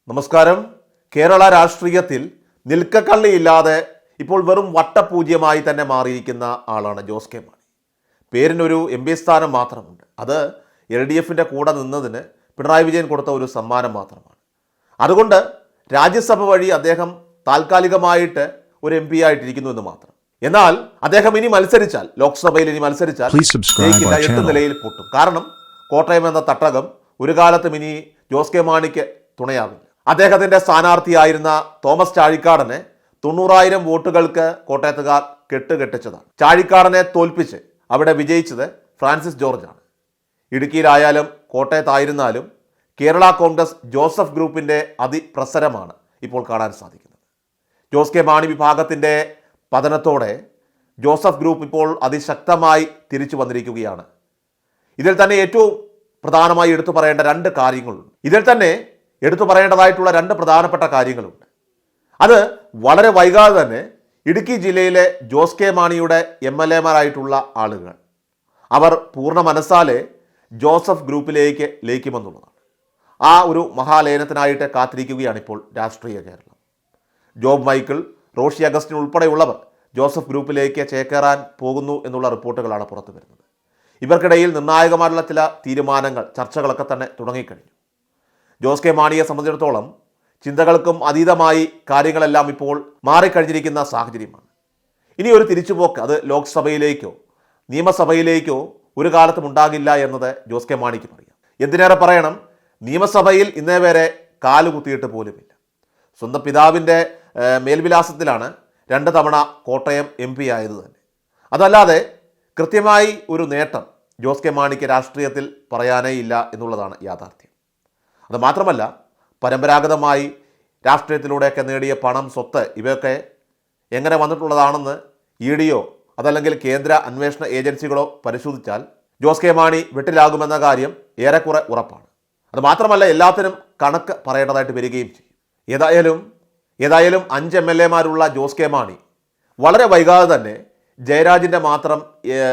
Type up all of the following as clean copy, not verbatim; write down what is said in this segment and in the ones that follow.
നമസ്കാരം. കേരള രാഷ്ട്രീയത്തിൽ നിൽക്കക്കള്ളിയില്ലാതെ ഇപ്പോൾ വെറും വട്ടപൂജ്യമായി തന്നെ മാറിയിരിക്കുന്ന ആളാണ് ജോസ് കെ മാണി. പേരിനൊരു MP സ്ഥാനം മാത്രമുണ്ട്. അത് LDFിൻ്റെ കൂടെ നിന്നതിന് പിണറായി വിജയൻ കൊടുത്ത ഒരു സമ്മാനം മാത്രമാണ്. അതുകൊണ്ട് രാജ്യസഭ വഴി അദ്ദേഹം താൽക്കാലികമായിട്ട് ഒരു MP ആയിട്ടിരിക്കുന്നു എന്ന് മാത്രം. എന്നാൽ അദ്ദേഹം ഇനി മത്സരിച്ചാൽ, ലോക്സഭയിൽ ഇനി മത്സരിച്ചാൽ 8 നിലയിൽ പൊട്ടും. കാരണം കോട്ടയം എന്ന തട്ടകം ഒരു കാലത്തും ഇനി ജോസ് കെ മാണിക്ക് തുണയാവില്ല. അദ്ദേഹത്തിൻ്റെ സ്ഥാനാർത്ഥിയായിരുന്ന തോമസ് ചാഴിക്കാടനെ 90,000 വോട്ടുകൾക്ക് കോട്ടയത്തുകാർ കെട്ടുകെട്ടിച്ചതാണ്. ചാഴിക്കാടനെ തോൽപ്പിച്ച് അവിടെ വിജയിച്ചത് ഫ്രാൻസിസ് ജോർജാണ്. ഇടുക്കിയിലായാലും കോട്ടയത്തായിരുന്നാലും കേരള കോൺഗ്രസ് ജോസഫ് ഗ്രൂപ്പിൻ്റെ അതിപ്രസരമാണ് ഇപ്പോൾ കാണാൻ സാധിക്കുന്നത്. ജോസ് കെ മാണി വിഭാഗത്തിൻ്റെ പതനത്തോടെ ജോസഫ് ഗ്രൂപ്പ് ഇപ്പോൾ അതിശക്തമായി തിരിച്ചു വന്നിരിക്കുകയാണ്. ഇതിൽ തന്നെ ഏറ്റവും പ്രധാനമായി എടുത്തു പറയേണ്ട 2 കാര്യങ്ങളുണ്ട്. ഇതിൽ തന്നെ എടുത്തു പറയേണ്ടതായിട്ടുള്ള 2 പ്രധാനപ്പെട്ട കാര്യങ്ങളുണ്ട്. അത് വളരെ വൈകാതെ തന്നെ ഇടുക്കി ജില്ലയിലെ ജോസ് കെ മാണിയുടെ MLA മാരായിട്ടുള്ള ആളുകൾ അവർ പൂർണ്ണ മനസ്സാലെ ജോസഫ് ഗ്രൂപ്പിലേക്ക് ലയിക്കുമെന്നുള്ളതാണ്. ആ ഒരു മഹാലയനത്തിനായിട്ട് കാത്തിരിക്കുകയാണ് ഇപ്പോൾ രാഷ്ട്രീയ കേരളം. ജോബ് മൈക്കിൾ, റോഷി അഗസ്റ്റിൻ ഉൾപ്പെടെയുള്ളവർ ജോസഫ് ഗ്രൂപ്പിലേക്ക് ചേക്കേറാൻ പോകുന്നു എന്നുള്ള റിപ്പോർട്ടുകളാണ് പുറത്തു വരുന്നത്. ഇവർക്കിടയിൽ നിർണായകമായിട്ടുള്ള ചില തീരുമാനങ്ങൾ, ചർച്ചകളൊക്കെ തന്നെ തുടങ്ങിക്കഴിഞ്ഞു. ജോസ് കെ മാണിയെ സംബന്ധിച്ചിടത്തോളം ചിന്തകൾക്കും അതീതമായി കാര്യങ്ങളെല്ലാം ഇപ്പോൾ മാറിക്കഴിഞ്ഞിരിക്കുന്ന സാഹചര്യമാണ്. ഇനി ഒരു തിരിച്ചുപോക്ക് അത് ലോക്സഭയിലേക്കോ നിയമസഭയിലേക്കോ ഒരു കാലത്തും ഉണ്ടാകില്ല എന്നത് ജോസ് കെ മാണിക്കും അറിയാം. എന്തിനേറെ പറയണം, നിയമസഭയിൽ ഇന്നേ വരെ കാലുകുത്തിയിട്ട് പോലുമില്ല. സ്വന്തം പിതാവിൻ്റെ മേൽവിലാസത്തിലാണ് 2 തവണ കോട്ടയം MP ആയത് തന്നെ. അതല്ലാതെ കൃത്യമായി ഒരു നേട്ടം ജോസ് കെ മാണിക്ക് രാഷ്ട്രീയത്തിൽ പറയാനേ ഇല്ല എന്നുള്ളതാണ് യാഥാർത്ഥ്യം. അതുമാത്രമല്ല, പരമ്പരാഗതമായി രാഷ്ട്രീയത്തിലൂടെയൊക്കെ നേടിയ പണം, സ്വത്ത് ഇവയൊക്കെ എങ്ങനെ വന്നിട്ടുള്ളതാണെന്ന് EDയോ അതല്ലെങ്കിൽ കേന്ദ്ര അന്വേഷണ ഏജൻസികളോ പരിശോധിച്ചാൽ ജോസ് കെ മാണി വെട്ടിലാകുമെന്ന കാര്യം ഏറെക്കുറെ ഉറപ്പാണ്. അതുമാത്രമല്ല, എല്ലാത്തിനും കണക്ക് പറയേണ്ടതായിട്ട് വരികയും ചെയ്യും. ഏതായാലും 5 MLA മാരുള്ള ജോസ് കെ മാണി വളരെ വൈകാതെ തന്നെ ജയരാജിൻ്റെ മാത്രം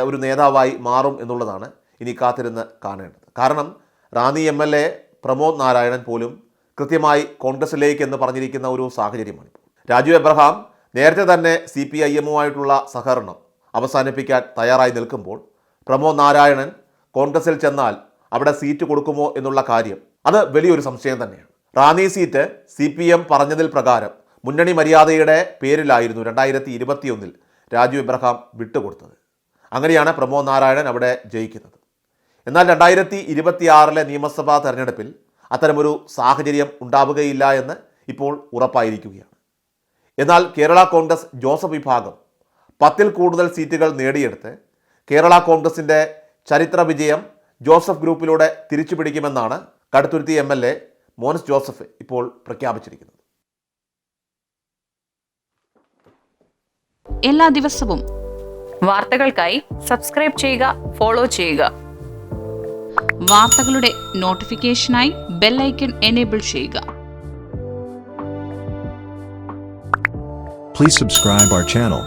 ഒരു നേതാവായി മാറും എന്നുള്ളതാണ് ഇനി കാത്തിരുന്ന് കാണേണ്ടത്. കാരണം റാന്നി MLA പ്രമോദ് നാരായണൻ പോലും കൃത്യമായി കോൺഗ്രസിലേക്ക് എന്ന് പറഞ്ഞിരിക്കുന്ന ഒരു സാഹചര്യമാണ്. രാജു എബ്രഹാം നേരത്തെ തന്നെ CPIMുമായിട്ടുള്ള സഹകരണം അവസാനിപ്പിക്കാൻ തയ്യാറായി നിൽക്കുമ്പോൾ പ്രമോദ് നാരായണൻ കോൺഗ്രസിൽ ചെന്നാൽ അവിടെ സീറ്റ് കൊടുക്കുമോ എന്നുള്ള കാര്യം അത് വലിയൊരു സംശയം തന്നെയാണ്. റാന്നി സീറ്റ് CPM പറഞ്ഞതിൽ പ്രകാരം മുന്നണി മര്യാദയുടെ പേരിലായിരുന്നു 2021 രാജു എബ്രഹാം വിട്ടുകൊടുത്തത്. അങ്ങനെയാണ് പ്രമോദ് നാരായണൻ അവിടെ ജയിക്കുന്നത്. എന്നാൽ 2026 നിയമസഭാ തെരഞ്ഞെടുപ്പിൽ അത്തരമൊരു സാഹചര്യം ഉണ്ടാവുകയില്ല എന്ന് ഇപ്പോൾ ഉറപ്പായിരിക്കുകയാണ്. എന്നാൽ കേരള കോൺഗ്രസ് ജോസഫ് വിഭാഗം 10ൽ കൂടുതൽ സീറ്റുകൾ നേടിയെടുത്ത് കേരള കോൺഗ്രസിൻ്റെ ചരിത്ര വിജയം ജോസഫ് ഗ്രൂപ്പിലൂടെ തിരിച്ചു പിടിക്കുമെന്നാണ് കടുത്തുരുത്തി MLA മോൻസ് ജോസഫ് ഇപ്പോൾ പ്രഖ്യാപിച്ചിരിക്കുന്നത്. എല്ലാ ദിവസവും വാർത്തകൾക്കായി സബ്സ്ക്രൈബ് ചെയ്യുക, ഫോളോ ചെയ്യുക. വാർത്തകളുടെ നോട്ടിഫിക്കേഷനായി ബെൽ ഐക്കൺ എനേബിൾ ചെയ്യുക. Please subscribe our channel.